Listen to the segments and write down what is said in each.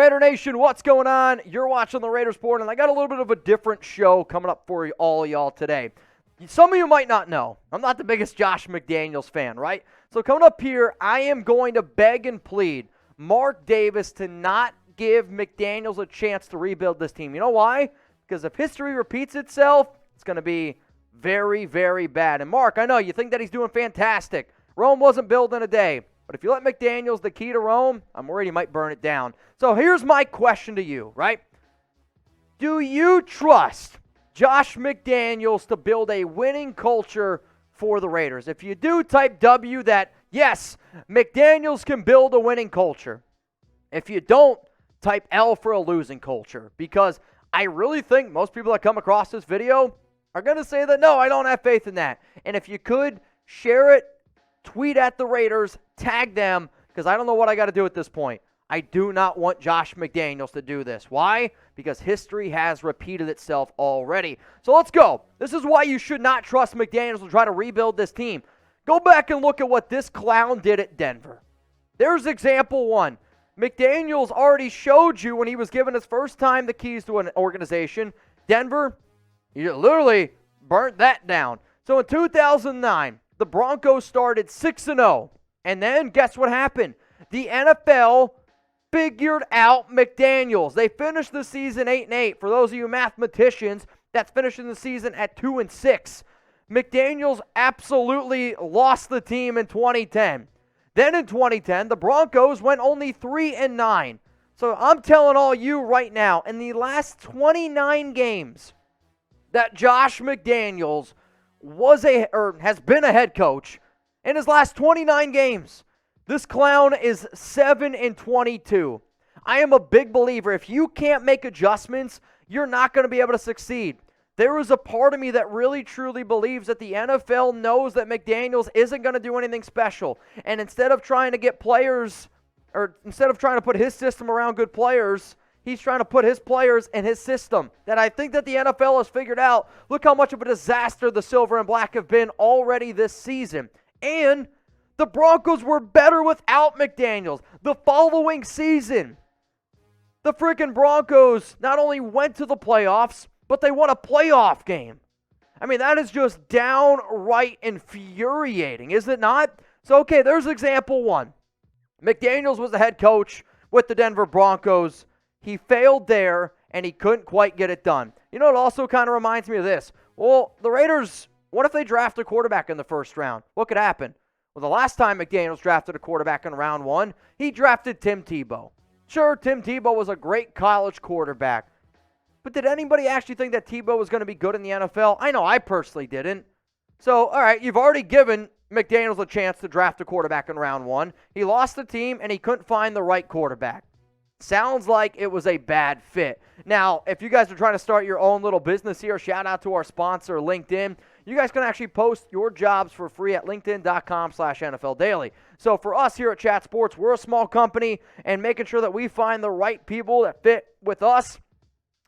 Raider Nation, what's going on? You're watching the Raiders Report, and I got a little bit of a different show coming up for all y'all today. Some of you might not know, I'm not the biggest Josh McDaniels fan, right? So coming up here, I am going to beg and plead Mark Davis to not give McDaniels a chance to rebuild this team. You know why? Because if history repeats itself, it's going to be very, very bad. And Mark, I know you think that he's doing fantastic. Rome wasn't built in a day. But if you let McDaniels the key to Rome, I'm worried he might burn it down. So here's my question to you, right? Do you trust Josh McDaniels to build a winning culture for the Raiders? If you do, type W that, yes, McDaniels can build a winning culture. If you don't, type L for a losing culture. Because I really think most people that come across this video are going to say that, no, I don't have faith in that. And if you could, share it, tweet at the Raiders, tag them, because I don't know what I got to do at this point. I do not want Josh McDaniels to do this. Why? Because history has repeated itself already. So let's go. This is why you should not trust McDaniels to try to rebuild this team. Go back and look at what this clown did at Denver. There's example one. McDaniels already showed you when he was given his first time the keys to an organization. Denver, he literally burnt that down. So in 2009, the Broncos started 6-0. And then guess what happened? The NFL figured out McDaniels. They finished the season 8-8. For those of you mathematicians, that's finishing the season at 2-6. McDaniels absolutely lost the team in 2010. Then in 2010, the Broncos went only 3-9. So I'm telling all you right now, in the last 29 games that Josh McDaniels has been a head coach, in his last 29 games, this clown is 7-22. I am a big believer. If you can't make adjustments, you're not going to be able to succeed. There is a part of me that really truly believes that the NFL knows that McDaniels isn't going to do anything special. And instead of trying to get players, or instead of trying to put his system around good players, he's trying to put his players in his system. That I think that the NFL has figured out. Look how much of a disaster the Silver and Black have been already this season. And the Broncos were better without McDaniels. The following season, the freaking Broncos not only went to the playoffs, but they won a playoff game. I mean, that is just downright infuriating, is it not? So, okay, there's example one. McDaniels was the head coach with the Denver Broncos. He failed there, and he couldn't quite get it done. You know, it also kind of reminds me of this. Well, the Raiders, what if they draft a quarterback in the first round? What could happen? Well, the last time McDaniels drafted a quarterback in round one, he drafted Tim Tebow. Sure, Tim Tebow was a great college quarterback. But did anybody actually think that Tebow was going to be good in the NFL? I know I personally didn't. So, all right, you've already given McDaniels a chance to draft a quarterback in round one. He lost the team, and he couldn't find the right quarterback. Sounds like it was a bad fit. Now, if you guys are trying to start your own little business here, shout out to our sponsor, LinkedIn. You guys can actually post your jobs for free at linkedin.com/NFL Daily. So for us here at Chat Sports, we're a small company, and making sure that we find the right people that fit with us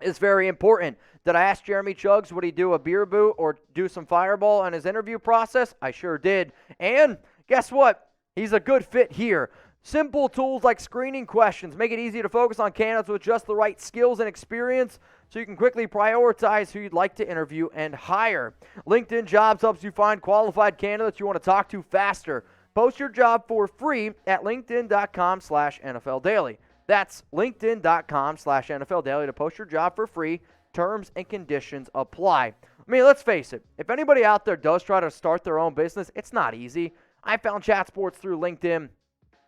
is very important. Did I ask Jeremy Chuggs, would he do a beer boot or do some fireball on his interview process? I sure did. And guess what? He's a good fit here. Simple tools like screening questions make it easy to focus on candidates with just the right skills and experience so you can quickly prioritize who you'd like to interview and hire. LinkedIn Jobs helps you find qualified candidates you want to talk to faster. Post your job for free at linkedin.com/NFL Daily. That's linkedin.com/NFL Daily to post your job for free. Terms and conditions apply. I mean, let's face it. If anybody out there does try to start their own business, it's not easy. I found Chat Sports through LinkedIn.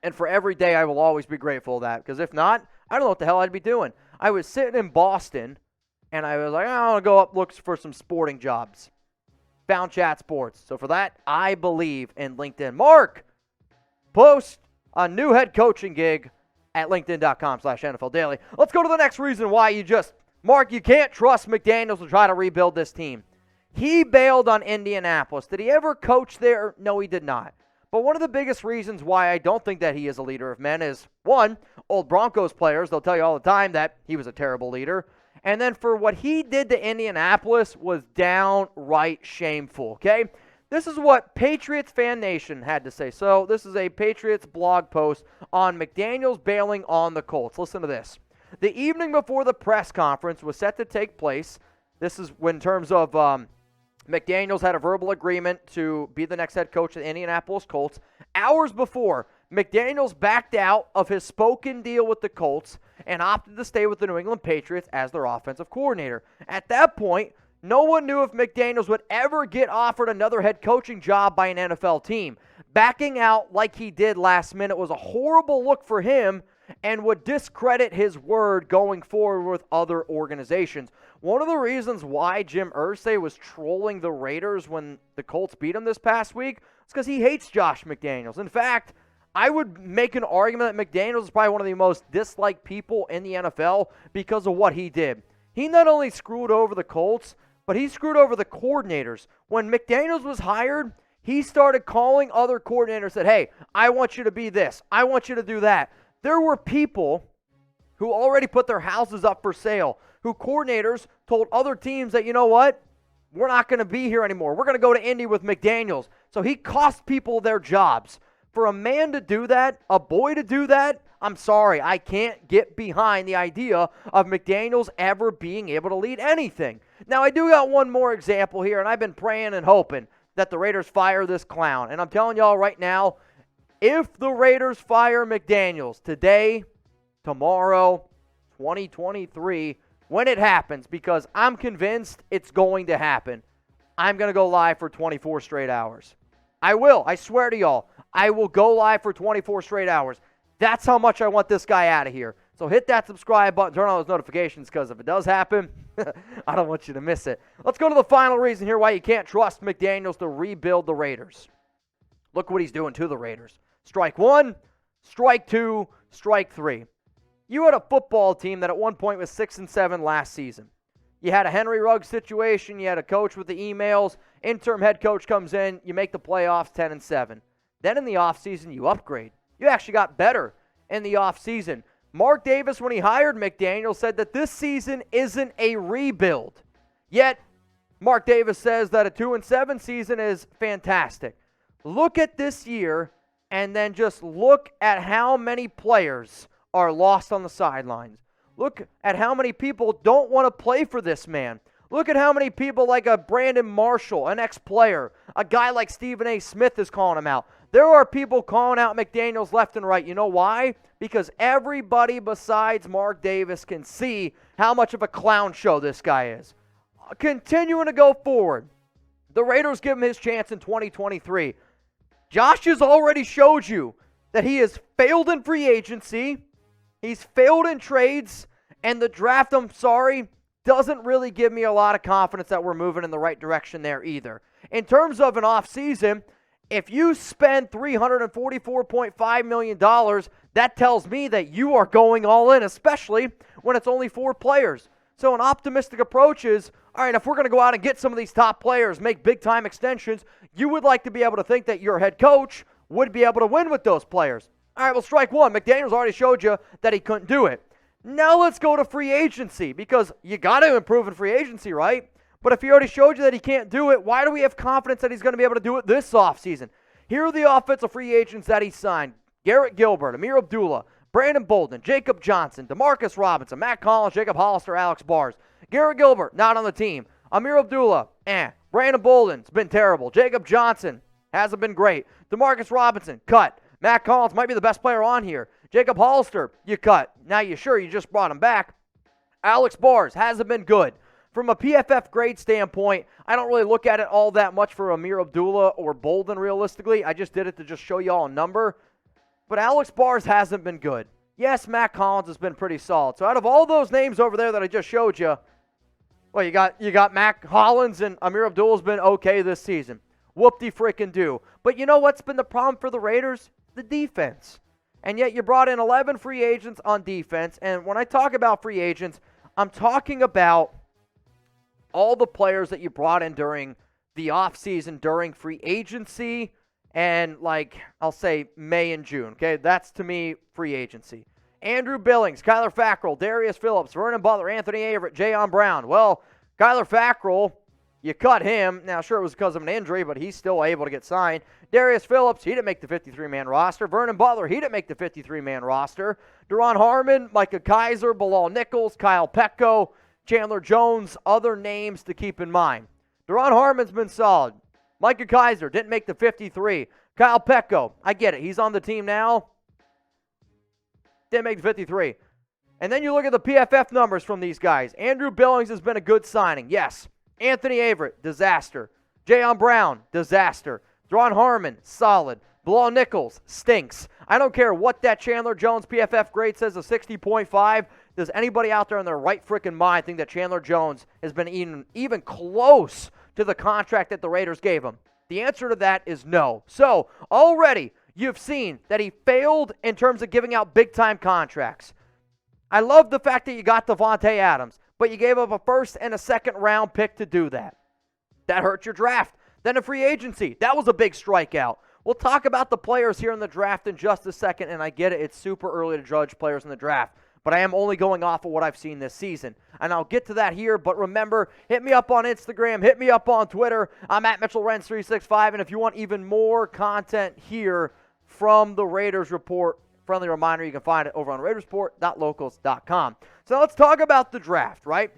And for every day, I will always be grateful for that. Because if not, I don't know what the hell I'd be doing. I was sitting in Boston, and I was like, I want to go up look for some sporting jobs. Found Chat Sports. So for that, I believe in LinkedIn. Mark, post a new head coaching gig at linkedin.com/NFL Daily. Let's go to the next reason why Mark, you can't trust McDaniels to try to rebuild this team. He bailed on Indianapolis. Did he ever coach there? No, he did not. But one of the biggest reasons why I don't think that he is a leader of men is, one, old Broncos players, they'll tell you all the time that he was a terrible leader. And then for what he did to Indianapolis was downright shameful, okay? This is what Patriots Fan Nation had to say. So this is a Patriots blog post on McDaniels bailing on the Colts. Listen to this. The evening before the press conference was set to take place, this is when, in terms of McDaniels had a verbal agreement to be the next head coach of the Indianapolis Colts. Hours before, McDaniels backed out of his spoken deal with the Colts and opted to stay with the New England Patriots as their offensive coordinator. At that point, no one knew if McDaniels would ever get offered another head coaching job by an NFL team. Backing out like he did last minute was a horrible look for him and would discredit his word going forward with other organizations. One of the reasons why Jim Irsay was trolling the Raiders when the Colts beat him this past week is because he hates Josh McDaniels. In fact, I would make an argument that McDaniels is probably one of the most disliked people in the NFL because of what he did. He not only screwed over the Colts, but he screwed over the coordinators. When McDaniels was hired, he started calling other coordinators, said, hey, I want you to be this. I want you to do that. There were people who already put their houses up for sale, who coordinators told other teams that, you know what, we're not going to be here anymore. We're going to go to Indy with McDaniels. So he cost people their jobs. For a man to do that, a boy to do that, I'm sorry, I can't get behind the idea of McDaniels ever being able to lead anything. Now, I do got one more example here, and I've been praying and hoping that the Raiders fire this clown. And I'm telling y'all right now, if the Raiders fire McDaniels today, tomorrow, 2023, when it happens, because I'm convinced it's going to happen, I'm going to go live for 24 straight hours. I will. I swear to y'all. I will go live for 24 straight hours. That's how much I want this guy out of here. So hit that subscribe button, turn on those notifications, because if it does happen, I don't want you to miss it. Let's go to the final reason here why you can't trust McDaniels to rebuild the Raiders. Look what he's doing to the Raiders. Strike one, strike two, strike three. You had a football team that at one point was 6-7 last season. You had a Henry Ruggs situation. You had a coach with the emails. Interim head coach comes in. You make the playoffs 10-7. Then in the offseason, you upgrade. You actually got better in the offseason. Mark Davis, when he hired McDaniel, said that this season isn't a rebuild. Yet, Mark Davis says that a 2-7 season is fantastic. Look at this year, and then just look at how many players are lost on the sidelines. Look at how many people don't want to play for this man. Look at how many people like a Brandon Marshall, an ex-player, a guy like Stephen A. Smith is calling him out. There are people calling out McDaniels left and right. You know why? Because everybody besides Mark Davis can see how much of a clown show this guy is. Continuing to go forward, the Raiders give him his chance in 2023. Josh has already showed you that he has failed in free agency, he's failed in trades, and the draft, I'm sorry, doesn't really give me a lot of confidence that we're moving in the right direction there either. In terms of an offseason, if you spend $344.5 million, that tells me that you are going all in, especially when it's only 4 players. So an optimistic approach is, all right, if we're going to go out and get some of these top players, make big-time extensions, you would like to be able to think that your head coach would be able to win with those players. All right, well, strike one. McDaniels already showed you that he couldn't do it. Now let's go to free agency, because you got to improve in free agency, right? But if he already showed you that he can't do it, why do we have confidence that he's going to be able to do it this offseason? Here are the offensive free agents that he signed. Garrett Gilbert, Ameer Abdullah, Brandon Bolden, Jakob Johnson, Demarcus Robinson, Mack Hollins, Jacob Hollister, Alex Bars. Garrett Gilbert, not on the team. Ameer Abdullah, Brandon Bolden's been terrible. Jakob Johnson hasn't been great. Demarcus Robinson, cut. Mack Hollins might be the best player on here. Jacob Hollister, you cut. Now you just brought him back. Alex Bars hasn't been good. From a PFF grade standpoint, I don't really look at it all that much for Ameer Abdullah or Bolden realistically. I just did it to just show y'all a number. But Alex Bars hasn't been good. Yes, Mack Hollins has been pretty solid. So out of all those names over there that I just showed you, well, you got Mack Hollins, and Ameer Abdullah's been okay this season. Whoop-de-frickin-do. But you know what's been the problem for the Raiders? The defense. And yet you brought in 11 free agents on defense. And when I talk about free agents, I'm talking about all the players that you brought in during the offseason, during free agency, and I'll say May and June. Okay, that's to me free agency. Andrew Billings, Kyler Fackrell, Darius Phillips, Vernon Butler, Anthony Averett, Jayon Brown. Well, Kyler Fackrell You cut him. Now, sure, it was because of an injury, but he's still able to get signed. Darius Phillips, he didn't make the 53-man roster. Vernon Butler, he didn't make the 53-man roster. Duron Harmon, Micah Kiser, Bilal Nichols, Peko, Chandler Jones, other names to keep in mind. Duron Harmon's been solid. Micah Kiser didn't make the 53. Peko, I get it. He's on the team now. Didn't make the 53. And then you look at the PFF numbers from these guys. Andrew Billings has been a good signing. Yes. Anthony Averett, disaster. Jayon Brown, disaster. Duron Harmon, solid. Bilal Nichols, stinks. I don't care what that Chandler Jones PFF grade says, a 60.5. Does anybody out there in their right freaking mind think that Chandler Jones has been even close to the contract that the Raiders gave him? The answer to that is no. So, already, you've seen that he failed in terms of giving out big-time contracts. I love the fact that you got Davante Adams, but you gave up a first and a second round pick to do that. That hurt your draft. Then a free agency. That was a big strikeout. We'll talk about the players here in the draft in just a second, and I get it. It's super early to judge players in the draft, but I am only going off of what I've seen this season. And I'll get to that here, but remember, hit me up on Instagram, hit me up on Twitter. I'm at MitchellRentz365, and if you want even more content here from the Raiders Report, friendly reminder, you can find it over on Raidersport.locals.com. So let's talk about the draft, right?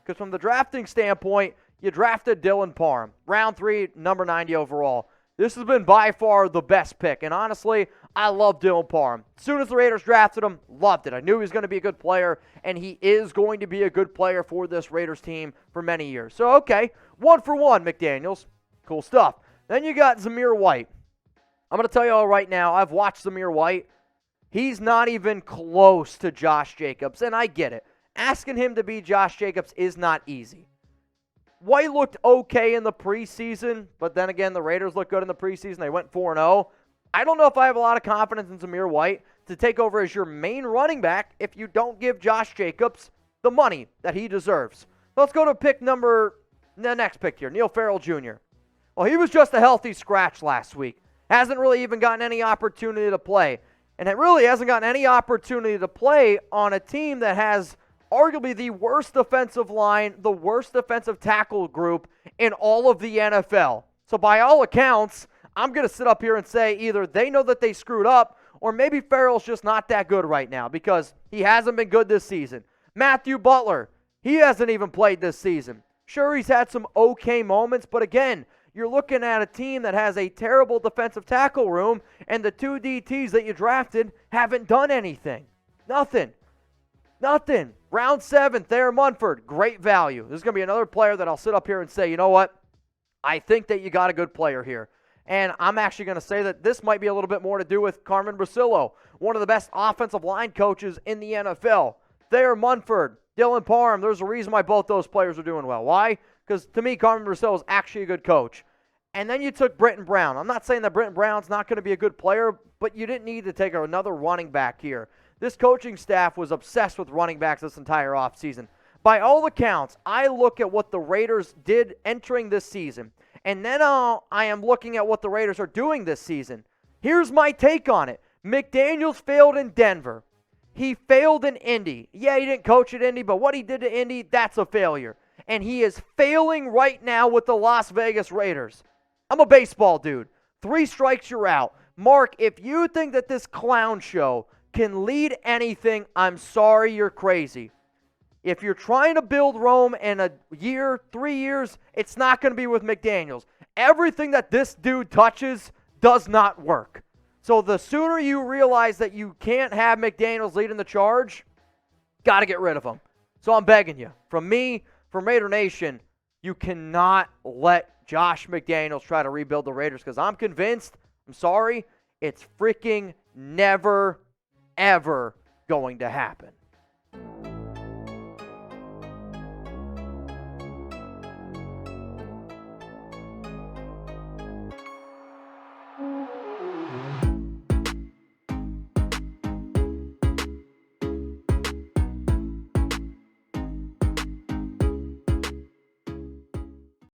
Because from the drafting standpoint, you drafted Dylan Parham, round 3, number 90 overall. This has been by far the best pick, and honestly, I love Dylan Parham. As soon as the Raiders drafted him, loved it. I knew he was going to be a good player, and he is going to be a good player for this Raiders team for many years. So, okay, 1 for 1, McDaniels. Cool stuff. Then you got Zamir White. I'm going to tell you all right now, I've watched Zamir White. He's not even close to Josh Jacobs, and I get it. Asking him to be Josh Jacobs is not easy. White looked okay in the preseason, but then again, the Raiders looked good in the preseason. They went 4-0. I don't know if I have a lot of confidence in Zamir White to take over as your main running back if you don't give Josh Jacobs the money that he deserves. Let's go to the next pick here, Neil Farrell Jr. Well, he was just a healthy scratch last week. Hasn't really even gotten any opportunity to play. And it really hasn't gotten any opportunity to play on a team that has arguably the worst defensive line, the worst defensive tackle group in all of the NFL. So by all accounts, I'm going to sit up here and say either they know that they screwed up or maybe Farrell's just not that good right now because he hasn't been good this season. Matthew Butler, he hasn't even played this season. Sure, he's had some okay moments, but again, you're looking at a team that has a terrible defensive tackle room, and the 2 DTs that you drafted haven't done anything. Nothing. Round 7, Thayer Munford, great value. This is going to be another player that I'll sit up here and say, you know what? I think that you got a good player here. And I'm actually going to say that this might be a little bit more to do with Carmen Bracillo, one of the best offensive line coaches in the NFL. Thayer Munford, Dylan Parham, there's a reason why both those players are doing well. Why? Because to me, Carmen Bracillo is actually a good coach. And then you took Britton Brown. I'm not saying that Britton Brown's not going to be a good player, but you didn't need to take another running back here. This coaching staff was obsessed with running backs this entire offseason. By all accounts, I look at what the Raiders did entering this season, and then I am looking at what the Raiders are doing this season. Here's my take on it. McDaniels failed in Denver. He failed in Indy. Yeah, he didn't coach at Indy, but what he did to Indy, that's a failure. And he is failing right now with the Las Vegas Raiders. I'm a baseball dude. 3 strikes, you're out. Mark, if you think that this clown show can lead anything, I'm sorry, you're crazy. If you're trying to build Rome in a year, 3 years, it's not going to be with McDaniels. Everything that this dude touches does not work. So the sooner you realize that you can't have McDaniels leading the charge, got to get rid of him. So I'm begging you, from me, from Raider Nation, you cannot let Josh McDaniels try to rebuild the Raiders because I'm convinced, I'm sorry, it's freaking never, ever going to happen.